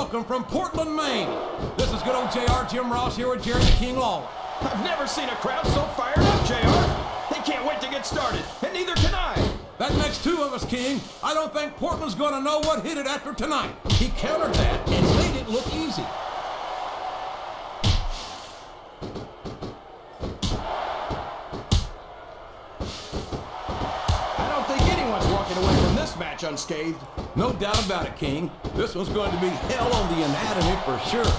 welcome from Portland, Maine. This is good old JR Jim Ross here with Jerry the King Lawler. I've never seen a crowd so fired up, JR. They can't wait to get started, and neither can I. That makes two of us, King. I don't think Portland's going to know what hit it after tonight. He countered that and made it look easy. I don't think anyone's walking away from this match unscathed. No doubt about it, King. This one's going to be hell on the anatomy for sure.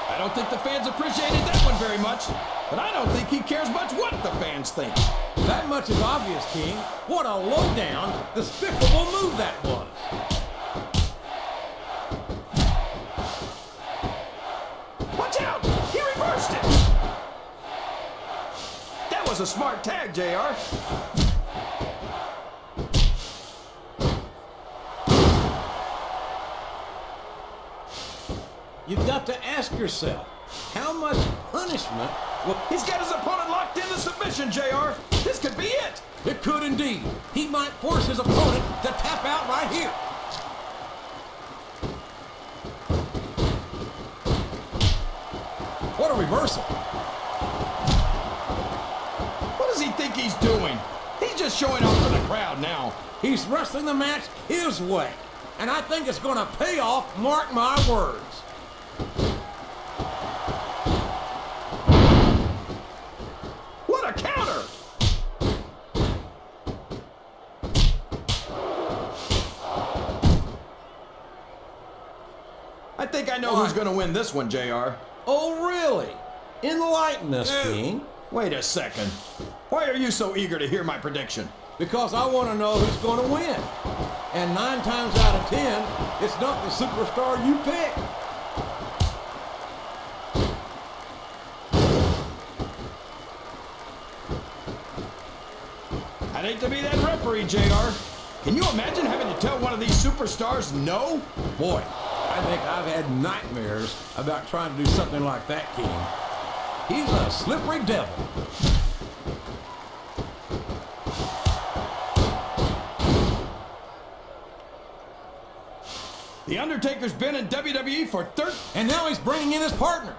I don't think the fans appreciated that one very much, but I don't think he cares much what the fans think. That much is obvious, King. What a low-down, despicable move that was. Watch out! He reversed it! That was a smart tag, JR. You've got to ask yourself, how much punishment will... He's got his opponent locked in the submission, JR. This could be it. It could indeed. He might force his opponent to tap out right here. What a reversal. What does he think he's doing? He's just showing off for the crowd now. He's wrestling the match his way. And I think it's going to pay off, mark my words. What a counter! I think I know who's going to win this one, JR. Oh, really? Enlighten us, King. Wait a second. Why are you so eager to hear my prediction? Because I want to know who's going to win. And 9 times out of 10, it's not the superstar you pick. I'd hate to be that referee, JR. Can you imagine having to tell one of these superstars no? Boy, I think I've had nightmares about trying to do something like that, King. He's a slippery devil. The Undertaker's been in WWE for 30... And now he's bringing in his partner.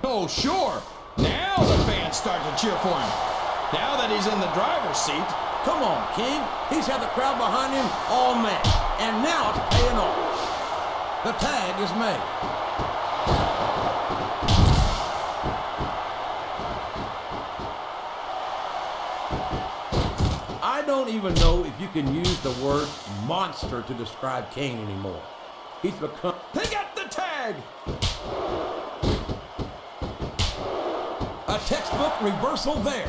Oh, sure. Now the fans start to cheer for him. Now that he's in the driver's seat. Come on, King. He's had the crowd behind him all match. And now it's paying off. The tag is made. I don't even know if you can use the word monster to describe Kane anymore. He's become... They got the tag! A textbook reversal there.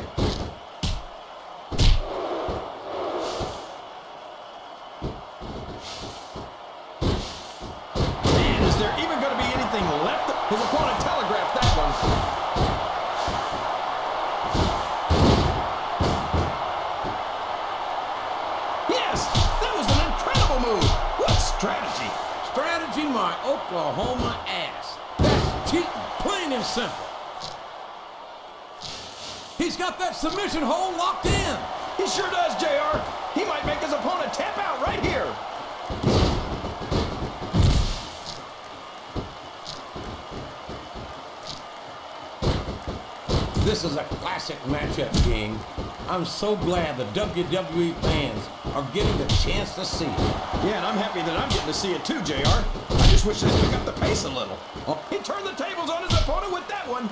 Man, is there even going to be anything left? His opponent telegraphed that one. Yes, that was an incredible move. What strategy? Strategy, my Oklahoma ass. That's cheating, plain and simple. He's got that submission hold locked in. He sure does, JR. He might make his opponent tap out right here. This is a classic matchup, King. I'm so glad the WWE fans are getting the chance to see it. Yeah, and I'm happy that I'm getting to see it too, JR. I just wish they'd pick up the pace a little. Oh. He turned the tables on his opponent with that one.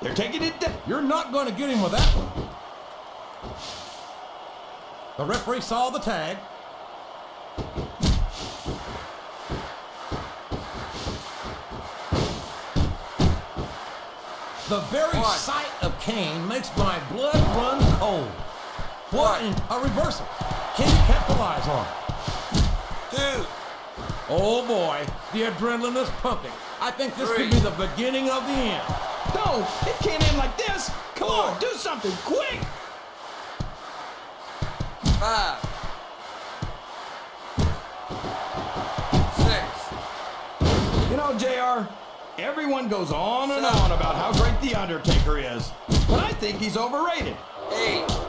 They're taking it down. You're not going to get him with that one. The referee saw the tag. The very sight of Kane makes my blood run cold. What a reversal. Can he capitalize on it? Two. Oh boy, the adrenaline is pumping. I think this could be the beginning of the end. No, it can't end like this. Come on, do something quick. 5. 6. You know, JR, everyone goes on and on about how great The Undertaker is, but I think he's overrated.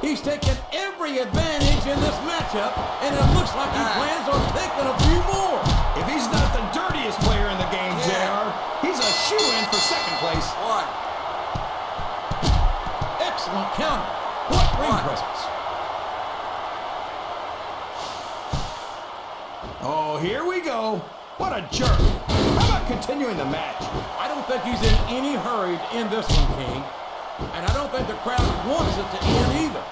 He's taken every advantage in this matchup, and it looks like he plans on taking a few more. If he's not the dirtiest player in the game, JR, he's a shoo-in for second place. Excellent counter. What ring presence. Oh, here we go. What a jerk. How about continuing the match? I don't think he's in any hurry to end this one, King. And I don't think the crowd wants it to end either.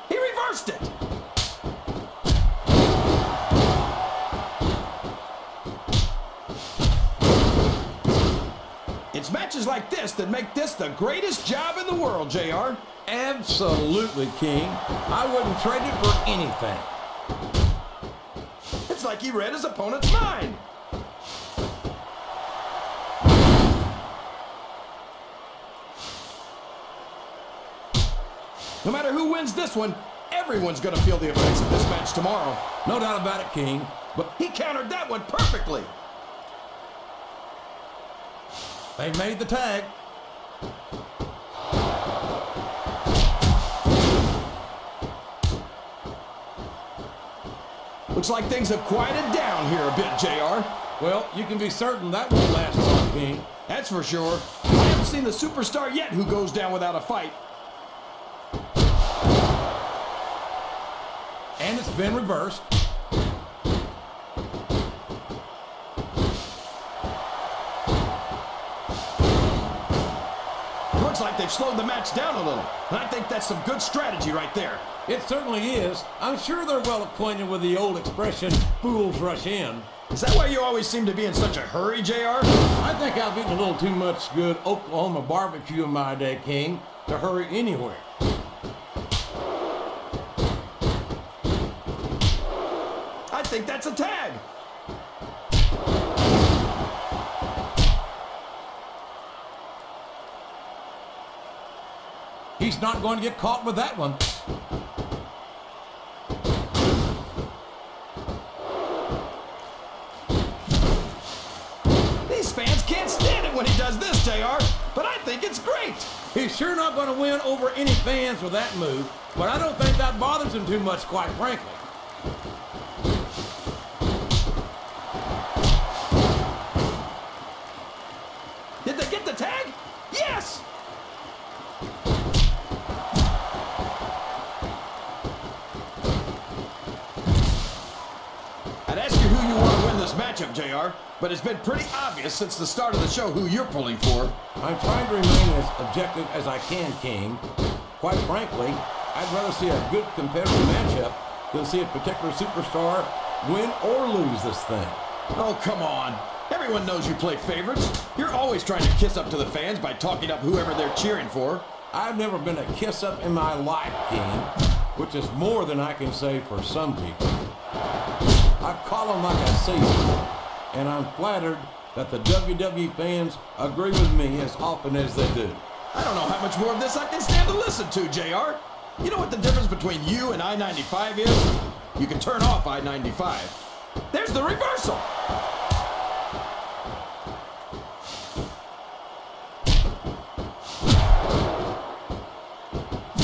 He reversed it. It's matches like this that make this the greatest job in the world, JR. Absolutely, King. I wouldn't trade it for anything. It's like he read his opponent's mind. No matter who wins this one, everyone's going to feel the effects of this match tomorrow. No doubt about it, King. But he countered that one perfectly. They made the tag. Looks like things have quieted down here a bit, JR. Well, you can be certain that won't last long, King. That's for sure. I haven't seen the superstar yet who goes down without a fight. And it's been reversed. Looks like they've slowed the match down a little. And I think that's some good strategy right there. It certainly is. I'm sure they're well acquainted with the old expression, fools rush in. Is that why you always seem to be in such a hurry, JR? I think I've eaten a little too much good Oklahoma barbecue in my day, King, to hurry anywhere. I think that's a tag. He's not going to get caught with that one. These fans can't stand it when he does this, JR, but I think it's great. He's sure not going to win over any fans with that move, but I don't think that bothers him too much, quite frankly. Did they get the tag? Yes! I'd ask you who you want to win this matchup, JR, but it's been pretty obvious since the start of the show who you're pulling for. I'm trying to remain as objective as I can, King. Quite frankly, I'd rather see a good competitive matchup than see a particular superstar win or lose this thing. Oh, come on. Everyone knows you play favorites. You're always trying to kiss up to the fans by talking up whoever they're cheering for. I've never been a kiss-up in my life, King, which is more than I can say for some people. I call them like I see them, and I'm flattered that the WWE fans agree with me as often as they do. I don't know how much more of this I can stand to listen to, JR. You know what the difference between you and I-95 is? You can turn off I-95. There's the reversal.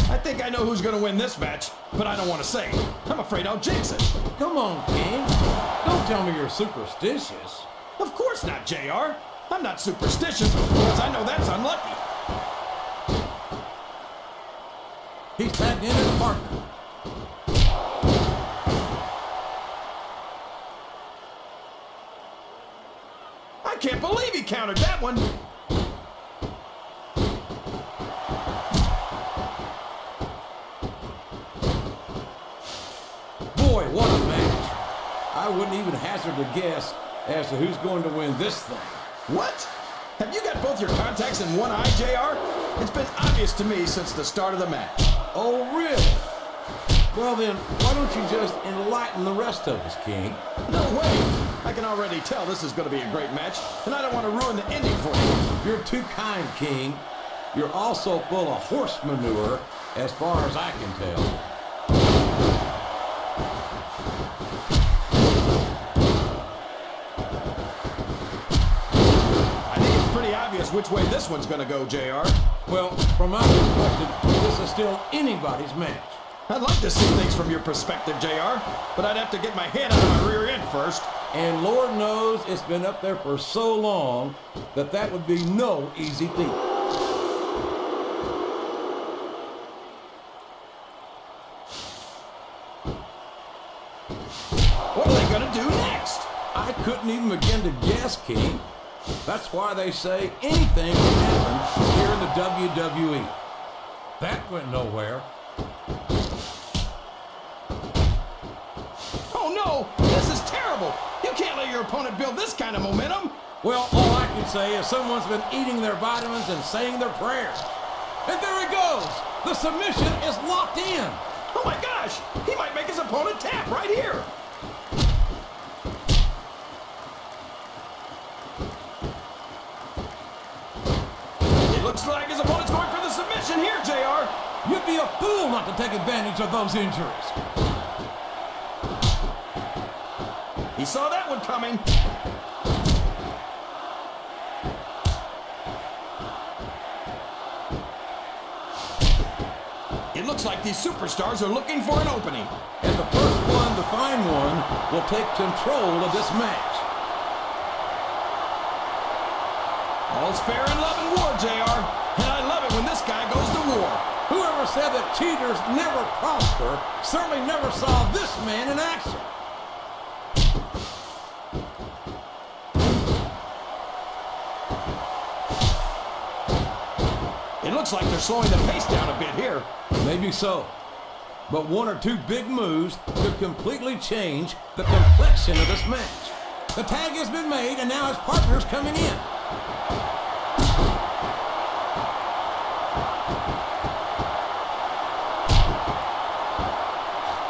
I think I know who's going to win this match, but I don't want to say it. I'm afraid I'll jinx it. Come on, King. Don't tell me you're superstitious. Of course not, JR. I'm not superstitious because I know that's unlucky. He's tagged in his partner. I can't believe he countered that one. Boy, what a match. I wouldn't even hazard a guess as to who's going to win this thing. What? Have you got both your contacts in one eye, JR? It's been obvious to me since the start of the match. Oh, really? Well then, why don't you just enlighten the rest of us, King? No way! I can already tell this is going to be a great match, and I don't want to ruin the ending for you. You're too kind, King. You're also full of horse manure, as far as I can tell. obvious which way this one's gonna go, JR. Well, from my perspective, this is still anybody's match. I'd like to see things from your perspective, JR, but I'd have to get my head out of my rear end first. And Lord knows it's been up there for so long that that would be no easy feat. What are they gonna do next? I couldn't even begin to guess, King. That's why they say anything can happen here in the WWE. That went nowhere. Oh no, this is terrible. You can't let your opponent build this kind of momentum. Well, all I can say is someone's been eating their vitamins and saying their prayers. And there he goes. The submission is locked in. Oh my gosh, he might make his opponent tap right here. It looks like his opponent's going for the submission here, JR. You'd be a fool not to take advantage of those injuries. He saw that one coming. It looks like these superstars are looking for an opening. And the first one to find one will take control of this match. All's fair in love and war, JR. And I love it when this guy goes to war. Whoever said that cheaters never prosper certainly never saw this man in action. It looks like they're slowing the pace down a bit here. Maybe so. But one or two big moves could completely change the complexion of this match. The tag has been made, and now his partner's coming in.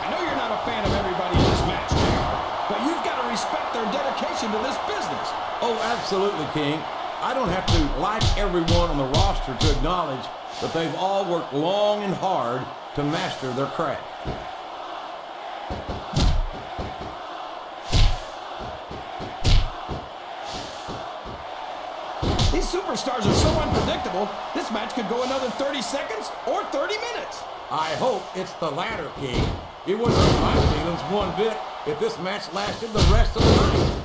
I know you're not a fan of everybody in this match, JR, but you've got to respect their dedication to this business. Oh, absolutely, King. I don't have to like everyone on the roster to acknowledge that they've all worked long and hard to master their craft. These superstars are so unpredictable, this match could go another 30 seconds or 30 minutes. I hope it's the latter, King. It wouldn't hurt my feelings one bit if this match lasted the rest of the night.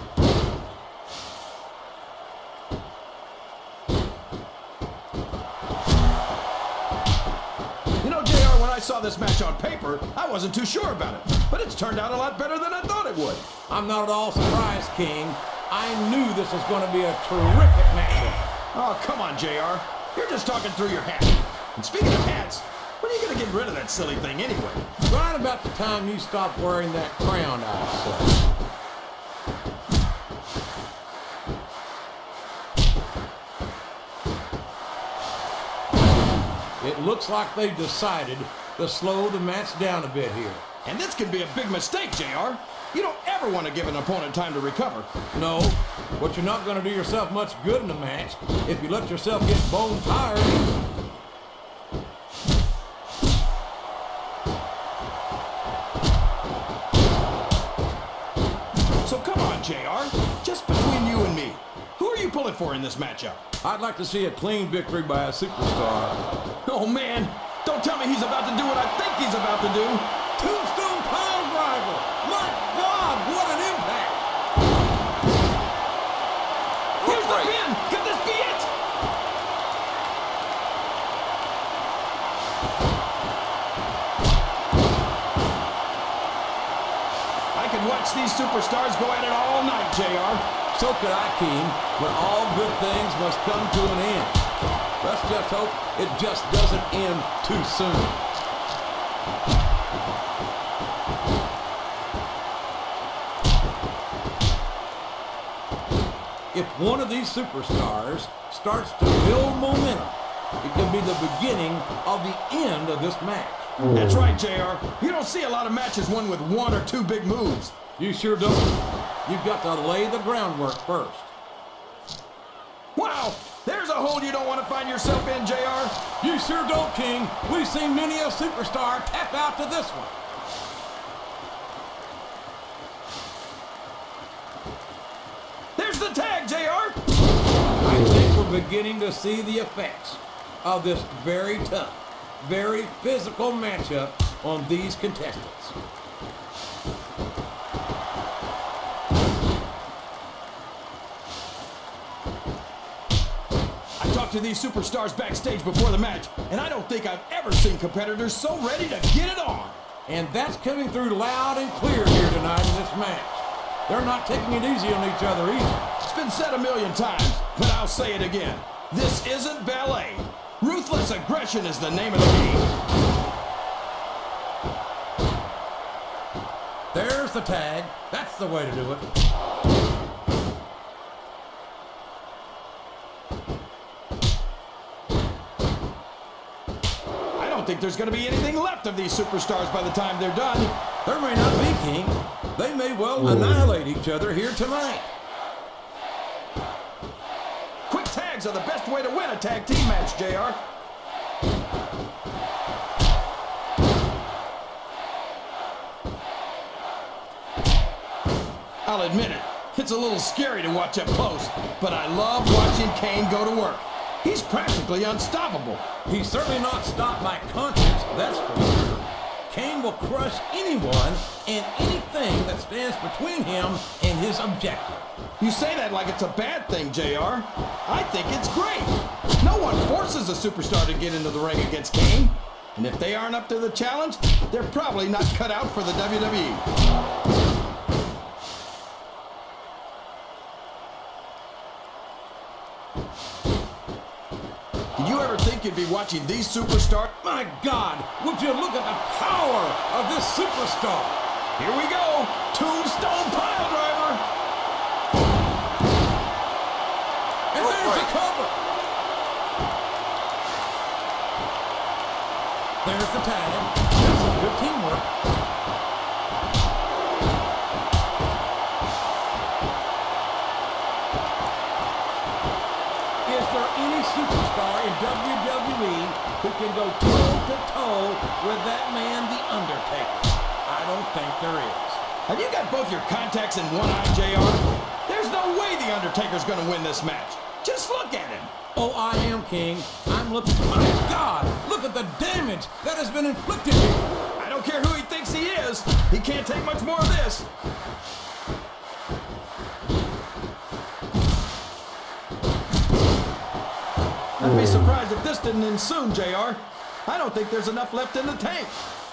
I saw this match on paper, I wasn't too sure about it, but it's turned out a lot better than I thought it would. I'm not at all surprised, King. I knew this was going to be a terrific matchup. Oh, come on, JR. You're just talking through your hat. And speaking of hats, when are you going to get rid of that silly thing anyway? Right about the time you stop wearing that crown, I'd say. It looks like they've decided to slow the match down a bit here. And this could be a big mistake, JR. You don't ever want to give an opponent time to recover. No, but you're not going to do yourself much good in the match if you let yourself get bone tired. So come on, JR. Just between you and me, who are you pulling for in this matchup? I'd like to see a clean victory by a superstar. Oh, man. Don't tell me he's about to do what I think he's about to do. Tombstone Pile Driver! My God, what an impact! Here's the pin! Could this be it? I could watch these superstars go at it all night, JR. So could I, King, but all good things must come to an end. Let's just hope it just doesn't end too soon. If one of these superstars starts to build momentum, it could be the beginning of the end of this match. That's right, JR. You don't see a lot of matches won with one or two big moves. You sure don't. You've got to lay the groundwork first. Wow! There's a hole you don't want to find yourself in, JR. You sure don't, King. We've seen many a superstar tap out to this one. There's the tag, JR. I think we're beginning to see the effects of this very tough, very physical matchup on these contestants. I talked to these superstars backstage before the match, and I don't think I've ever seen competitors so ready to get it on. And that's coming through loud and clear here tonight in this match. They're not taking it easy on each other either. It's been said a million times, but I'll say it again. This isn't ballet. Ruthless aggression is the name of the game. There's the tag. That's the way to do it. I don't think there's going to be anything left of these superstars by the time they're done. There may not be, King. They may well annihilate each other here tonight. Quick tags are the best way to win a tag team match, JR. I'll admit it, it's a little scary to watch up close, but I love watching Kane go to work. He's practically unstoppable. He's certainly not stopped by conscience, that's for sure. Kane will crush anyone and anything that stands between him and his objective. You say that like it's a bad thing, JR. I think it's great. No one forces a superstar to get into the ring against Kane. And if they aren't up to the challenge, they're probably not cut out for the WWE. Did you ever think you'd be watching these superstars? My God, would you look at the power of this superstar? Here we go. Tombstone pile driver. And there's the cover. There's the tag. That's some good teamwork. Is there any superstar in WWE who can go toe-to-toe with that man, The Undertaker? I don't think there is. Have you got both your contacts in one eye, JR? There's no way The Undertaker's going to win this match. Just look at him. Oh, I am, King. I'm looking. My God, look at the damage that has been inflicted here. I don't care who he thinks he is. He can't take much more of this. I'd be surprised if this didn't end soon, JR. I don't think there's enough left in the tank.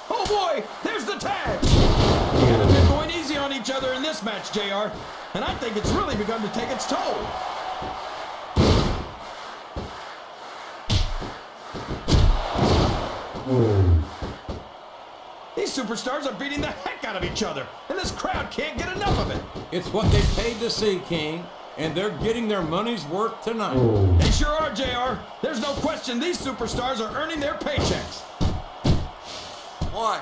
Oh boy, there's the tag. You haven't been going easy on each other in this match, JR. And I think it's really begun to take its toll. These superstars are beating the heck out of each other, and this crowd can't get enough of it. It's what they paid to see, King, and they're getting their money's worth tonight. They sure are, JR. There's no question these superstars are earning their paychecks. One.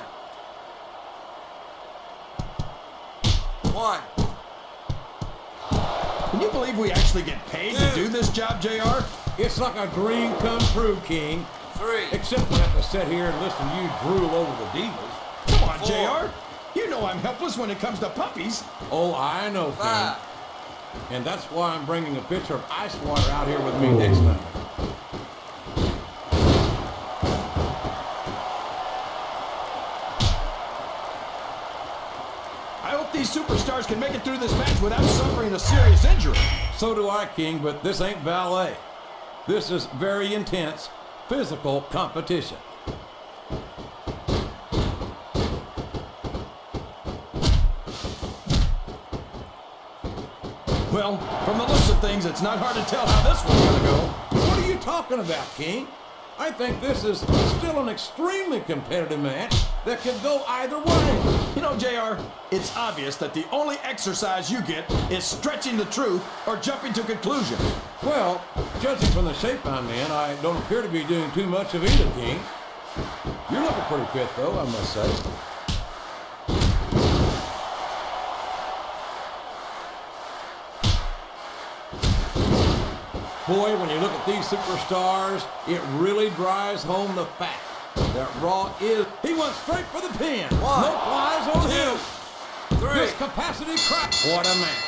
Can you believe we actually get paid to do this job, JR? It's like a dream come true, King. 3. Except we have to sit here and listen to you drool over the divas. Come on, 4. JR. You know I'm helpless when it comes to puppies. Oh, I know, King. 5. And that's why I'm bringing a pitcher of ice water out here with me next time. I hope these superstars can make it through this match without suffering a serious injury. So do I, King, but this ain't ballet. This is very intense, physical competition. Well, from the looks of things, it's not hard to tell how this one's gonna go. What are you talking about, King? I think this is still an extremely competitive match that could go either way. You know, JR, it's obvious that the only exercise you get is stretching the truth or jumping to conclusion. Well, judging from the shape I'm in, I don't appear to be doing too much of either, King. You're looking pretty fit, though, I must say. Boy, when you look at these superstars, it really drives home the fact that Raw is... He went straight for the pin. 1, No flies on 2, him. 3. This capacity crap. What a match.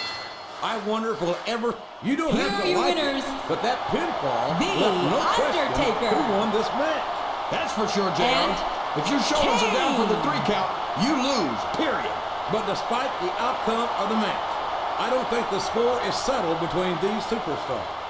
I wonder if we'll ever... You don't Here have are to your like winners, it, but that pinfall The left no question Undertaker. who won this match. That's for sure, JR. And If your shoulders are down for the Kane. 3 count, you lose, period. But despite the outcome of the match, I don't think the score is settled between these superstars.